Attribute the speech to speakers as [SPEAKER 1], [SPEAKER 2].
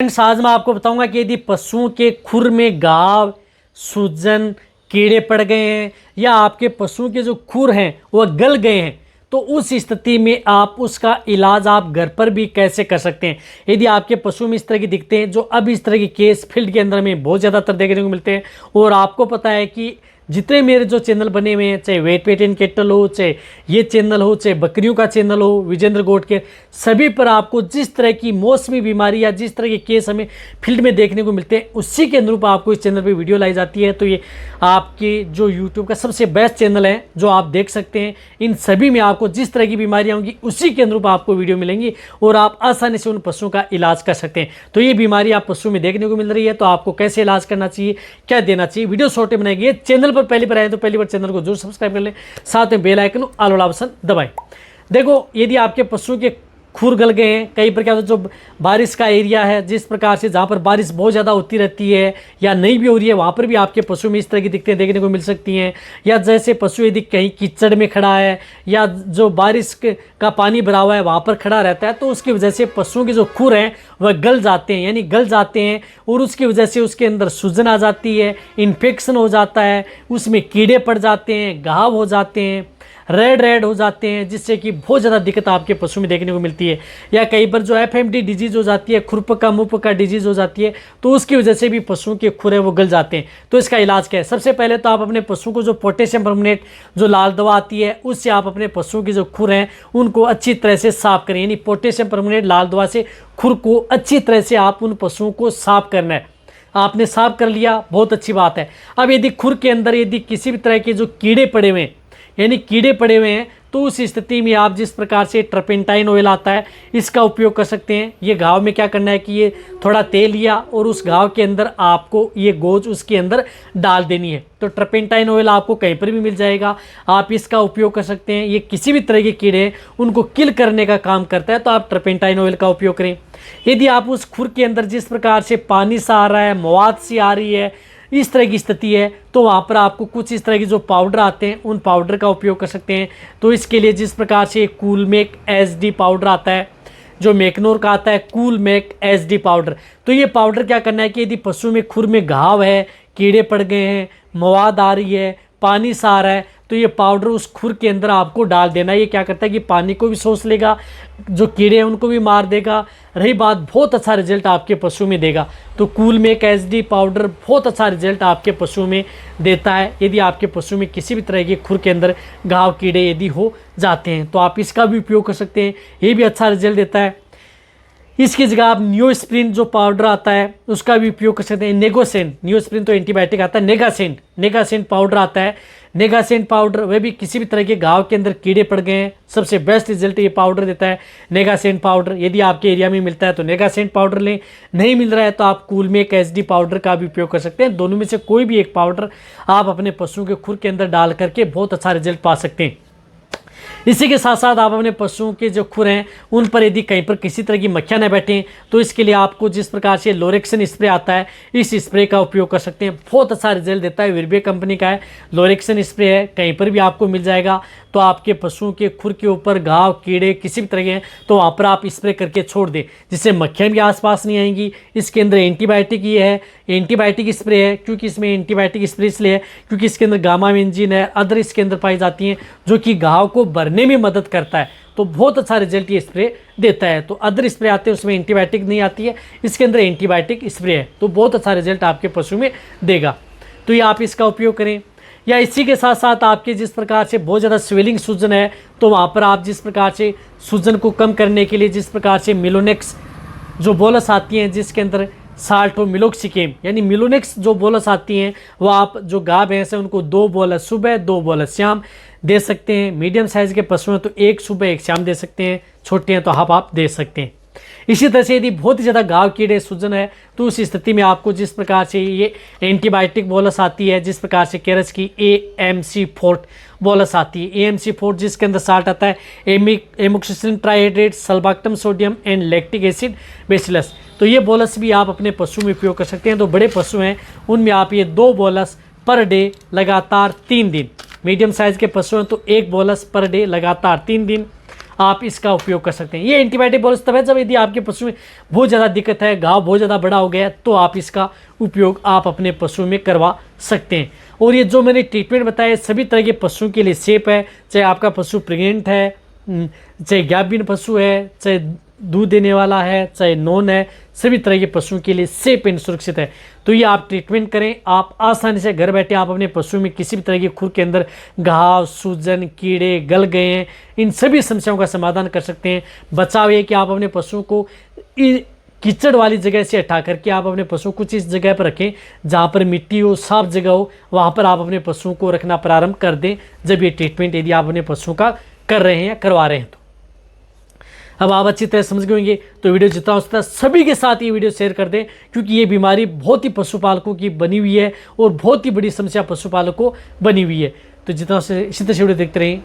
[SPEAKER 1] Friends, आज मैं आपको बताऊंगा कि यदि पशुओं के खुर में घाव, सूजन, कीड़े पड़ गए हैं या आपके पशुओं के जो खुर हैं वह गल गए हैं तो उस स्थिति में आप उसका इलाज आप घर पर भी कैसे कर सकते हैं। यदि आपके पशु में इस तरह की दिखते हैं, जो अब इस तरह के केस फील्ड के अंदर में बहुत ज़्यादातर देखने को मिलते हैं, और आपको पता है कि जितने मेरे जो चैनल बने हुए हैं, चाहे वेट पेट एंड कैटल हो, चाहे ये चैनल हो, चाहे बकरियों का चैनल हो, विजेंद्र गोट के, सभी पर आपको जिस तरह की मौसमी बीमारी या जिस तरह के केस हमें फील्ड में देखने को मिलते हैं, उसी के अनुरूप आपको इस चैनल पे वीडियो लाई जाती है। तो ये आपके जो यूट्यूब का सबसे बेस्ट चैनल है जो आप देख सकते हैं। इन सभी में आपको जिस तरह की बीमारियाँ होंगी उसी के अनुरूप आपको वीडियो मिलेंगी और आप आसानी से उन पशुओं का इलाज कर सकते हैं। तो ये बीमारी आप पशु में देखने को मिल रही है, तो आपको कैसे इलाज करना चाहिए, क्या देना चाहिए, वीडियो शॉर्ट में बनाएगी। चैनल पर पहली बार आए तो पहली बार चैनल को जरूर सब्सक्राइब कर लें, साथ में बेल आइकन ऑल वाला ऑप्शन दबाएं। देखो, यदि आपके पशुओं के खुर गल गए हैं, कई प्रकार जो बारिश का एरिया है, जिस प्रकार से जहाँ पर बारिश बहुत ज़्यादा होती रहती है या नहीं भी हो रही है, वहाँ पर भी आपके पशु में इस तरह की दिक्कतें देखने को मिल सकती हैं। या जैसे पशु यदि कहीं कीचड़ में खड़ा है या जो बारिश का पानी भरा हुआ है वहाँ पर खड़ा रहता है, तो उसकी वजह से पशुओं के जो खुर हैं वह गल जाते हैं, यानी गल जाते हैं, और उसकी वजह से उसके अंदर सूजन आ जाती है, इन्फेक्शन हो जाता है, उसमें कीड़े पड़ जाते हैं, घाव हो जाते हैं, रेड हो जाते हैं, जिससे कि बहुत ज़्यादा दिक्कत आपके पशु में देखने को मिलती है। या कई बार जो एफएमडी डिजीज़ हो जाती है, खुरपका मुपका डिजीज़ हो जाती है, तो उसकी वजह से भी पशुओं के खुर है वो गल जाते हैं। तो इसका इलाज क्या है? सबसे पहले तो आप अपने पशु को जो पोटेशियम परमनेट जो लाल दवा आती है उससे आप अपने पशुओं की जो खुर हैं उनको अच्छी तरह से साफ करें। यानी पोटेशियम परमनेट लाल दवा से खुर को अच्छी तरह से आप उन पशुओं को साफ करना है। आपने साफ कर लिया, बहुत अच्छी बात है। अब यदि खुर के अंदर यदि किसी भी तरह के जो कीड़े पड़े हुए हैं, यानी कीड़े पड़े हुए हैं, तो उस स्थिति में आप जिस प्रकार से ट्रपेंटाइन ऑयल आता है इसका उपयोग कर सकते हैं। ये घाव में क्या करना है कि ये थोड़ा तेल लिया और उस घाव के अंदर आपको ये गोज उसके अंदर डाल देनी है। तो ट्रपेंटाइन ऑयल आपको कहीं पर भी मिल जाएगा, आप इसका उपयोग कर सकते हैं। ये किसी भी तरह के कीड़े हैं उनको किल करने का काम करता है, तो आप ट्रपेंटाइन ऑयल का उपयोग करें। यदि आप उस खुर के अंदर जिस प्रकार से पानी सा आ रहा है, मवाद सी आ रही है, इस तरह की स्थिति है, तो वहाँ पर आपको कुछ इस तरह के जो पाउडर आते हैं उन पाउडर का उपयोग कर सकते हैं। तो इसके लिए जिस प्रकार से कूलमेक एसडी पाउडर आता है, जो मेकनोर का आता है कूलमेक एसडी पाउडर, तो ये पाउडर क्या करना है कि यदि पशु में खुर में घाव है, कीड़े पड़ गए हैं, मवाद आ रही है, पानी सा आ रहा है, तो ये पाउडर उस खुर के अंदर आपको डाल देना। ये क्या करता है कि पानी को भी सोख लेगा, जो कीड़े हैं उनको भी मार देगा। रही बात, बहुत अच्छा रिजल्ट आपके पशु में देगा। तो कूलमेक एसडी पाउडर बहुत अच्छा रिजल्ट आपके पशु में देता है। यदि आपके पशु में किसी भी तरह के खुर के अंदर घाव कीड़े यदि हो जाते हैं तो आप इसका भी उपयोग कर सकते हैं, ये भी अच्छा रिजल्ट देता है। इसकी जगह आप नियोस्प्रिन जो पाउडर आता है उसका भी उपयोग कर सकते हैं। नेगोसेंट, नियोस्प्रिन तो एंटीबायोटिक आता है, नेगासेंट पाउडर आता है। नेगासेंट पाउडर वह भी किसी भी तरह के घाव के अंदर कीड़े पड़ गए हैं, सबसे बेस्ट रिजल्ट ये पाउडर देता है, नेगासेंट पाउडर। यदि आपके एरिया में मिलता है तो नेगासेंट पाउडर लें, नहीं मिल रहा है तो आप कूलमेक एसडी पाउडर का भी उपयोग कर सकते हैं। दोनों में से कोई भी एक पाउडर आप अपने पशुओं के खुर के अंदर डाल करके बहुत अच्छा रिजल्ट पा सकते हैं। इसी के साथ साथ आप अपने पशुओं के जो खुर हैं उन पर यदि कहीं पर किसी तरह की मक्खियाँ न बैठें तो इसके लिए आपको जिस प्रकार से लोरेक्सन स्प्रे आता है इस स्प्रे का उपयोग कर सकते हैं। बहुत अच्छा रिजल्ट देता है, विरबे कंपनी का है, लोरेक्सन स्प्रे है, कहीं पर भी आपको मिल जाएगा। तो आपके पशुओं के खुर के ऊपर घाव कीड़े किसी भी तरह के हैं तो वहाँ पर आप स्प्रे करके छोड़ दें, जिससे मक्खियाँ भी आसपास नहीं आएंगी। इसके अंदर एंटीबायोटिक ये है, एंटीबायोटिक स्प्रे है, क्योंकि इसमें एंटीबायोटिक स्प्रे इसलिए है क्योंकि इसके अंदर गामा वेंजिन है, अदर इसके अंदर पाई जाती हैं जो कि घाव को भरने में मदद करता है। तो बहुत अच्छा रिजल्ट ये स्प्रे देता है। तो अदर स्प्रे आते हैं उसमें एंटीबायोटिक नहीं आती है, इसके अंदर एंटीबायोटिक स्प्रे है, तो बहुत अच्छा रिजल्ट आपके पशु में देगा। तो ये आप इसका उपयोग करें। या इसी के साथ साथ आपके जिस प्रकार से बहुत ज़्यादा स्वेलिंग सूजन है तो वहाँ पर आप जिस प्रकार से सूजन को कम करने के लिए जिस प्रकार से मिलोनेक्स जो बोलस आती हैं जिसके अंदर साल्ट और मिलोक्सिकेम, यानी मिलोनेक्स जो बोलस आती हैं वो आप जो गाय भैंस हैं उनको 2 बोलस सुबह 2 बोलस शाम दे सकते हैं। मीडियम साइज़ के पशु हैं तो 1 सुबह 1 शाम दे सकते हैं, छोटे हैं तो हाफ आप दे सकते हैं। इसी तरह से यदि बहुत ही ज़्यादा घाव कीड़े सूजन है तो उस स्थिति में आपको जिस प्रकार से ये एंटीबायोटिक बोलस आती है, जिस प्रकार से केरस की AMC फोर्ट बोलस आती है, AMC फोर्ट जिसके अंदर साल्ट आता है amoxicillin trihydrate, sulbactam sodium and lactic acid bacillus, तो ये बोलस भी आप अपने पशु में उपयोग कर सकते हैं। तो बड़े पशु हैं उनमें आप ये 2 बोलस पर डे लगातार 3 दिन, मीडियम साइज़ के पशु हैं तो 1 बोलस पर डे लगातार 3 दिन आप इसका उपयोग कर सकते हैं। ये एंटीबायोटिक बोनस तब है जब यदि आपके पशु में बहुत ज़्यादा दिक्कत है, घाव बहुत ज़्यादा बड़ा हो गया है, तो आप इसका उपयोग आप अपने पशु में करवा सकते हैं। और ये जो मैंने ट्रीटमेंट बताया सभी तरह के पशुओं के लिए सेफ है, चाहे आपका पशु प्रेग्नेंट है, चाहे गाभिन पशु है, चाहे दूध देने वाला है, चाहे नॉन है, सभी तरह के पशुओं के लिए सेफ एंड सुरक्षित है। तो ये आप ट्रीटमेंट करें, आप आसानी से घर बैठे आप अपने पशु में किसी भी तरह की खुर के अंदर घाव, सूजन, कीड़े, गल गए हैं, इन सभी समस्याओं का समाधान कर सकते हैं। बचाव ये कि आप अपने पशुओं को कीचड़ वाली जगह से हटा करके आप अपने पशुओं को इस जगह पर रखें जहाँ पर मिट्टी हो, साफ जगह हो, वहाँ पर आप अपने पशुओं को रखना प्रारंभ कर दें जब ये ट्रीटमेंट यदि आप अपने पशुओं का कर रहे हैं या करवा रहे हैं। तो अब आप अच्छी तरह समझ गए होंगे, तो वीडियो जितना हो सकता है सभी के साथ ये वीडियो शेयर कर दें, क्योंकि ये बीमारी बहुत ही पशुपालकों की बनी हुई है और बहुत ही बड़ी समस्या पशुपालकों को बनी हुई है। तो जितना से इसी तरह से वीडियो देखते रहें।